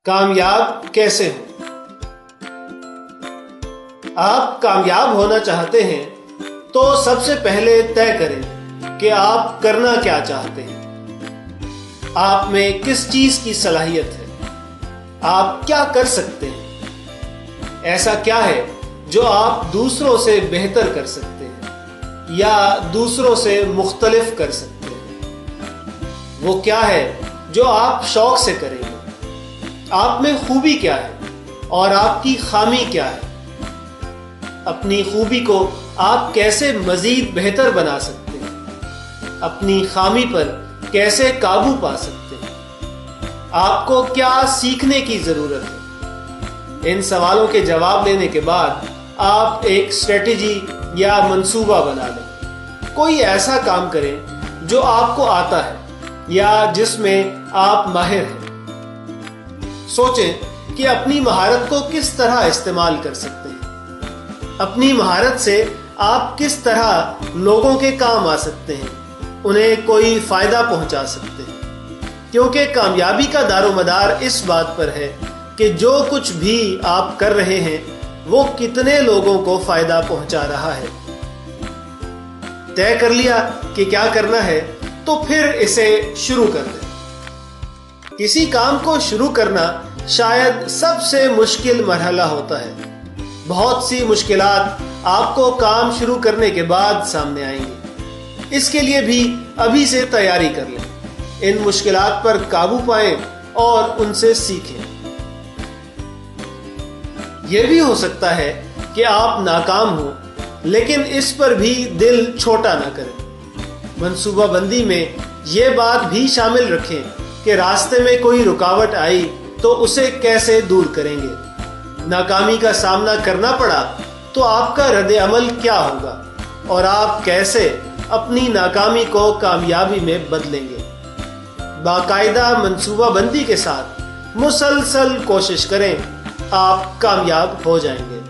کامیاب کیسے ہوں؟ آپ کامیاب ہونا چاہتے ہیں تو سب سے پہلے طے کریں کہ آپ کرنا کیا چاہتے ہیں۔ آپ میں کس چیز کی صلاحیت ہے؟ آپ کیا کر سکتے ہیں؟ ایسا کیا ہے جو آپ دوسروں سے بہتر کر سکتے ہیں یا دوسروں سے مختلف کر سکتے ہیں؟ وہ کیا ہے جو آپ شوق سے کریں گے؟ آپ میں خوبی کیا ہے اور آپ کی خامی کیا ہے؟ اپنی خوبی کو آپ کیسے مزید بہتر بنا سکتے ہیں؟ اپنی خامی پر کیسے قابو پا سکتے ہیں؟ آپ کو کیا سیکھنے کی ضرورت ہے؟ ان سوالوں کے جواب لینے کے بعد آپ ایک اسٹریٹجی یا منصوبہ بنا لیں۔ کوئی ایسا کام کریں جو آپ کو آتا ہے یا جس میں آپ ماہر ہیں۔ سوچیں کہ اپنی مہارت کو کس طرح استعمال کر سکتے ہیں۔ اپنی مہارت سے آپ کس طرح لوگوں کے کام آ سکتے ہیں، انہیں کوئی فائدہ پہنچا سکتے ہیں، کیونکہ کامیابی کا دار و مدار اس بات پر ہے کہ جو کچھ بھی آپ کر رہے ہیں وہ کتنے لوگوں کو فائدہ پہنچا رہا ہے۔ طے کر لیا کہ کیا کرنا ہے تو پھر اسے شروع کر دیں۔ کسی کام کو شروع کرنا شاید سب سے مشکل مرحلہ ہوتا ہے۔ بہت سی مشکلات آپ کو کام شروع کرنے کے بعد سامنے آئیں گی۔ اس کے لیے بھی ابھی سے تیاری کر لیں۔ ان مشکلات پر قابو پائیں اور ان سے سیکھیں۔ یہ بھی ہو سکتا ہے کہ آپ ناکام ہوں، لیکن اس پر بھی دل چھوٹا نہ کریں۔ منصوبہ بندی میں یہ بات بھی شامل رکھیں کہ راستے میں کوئی رکاوٹ آئی تو اسے کیسے دور کریں گے۔ ناکامی کا سامنا کرنا پڑا تو آپ کا رد عمل کیا ہوگا اور آپ کیسے اپنی ناکامی کو کامیابی میں بدلیں گے۔ باقاعدہ منصوبہ بندی کے ساتھ مسلسل کوشش کریں، آپ کامیاب ہو جائیں گے۔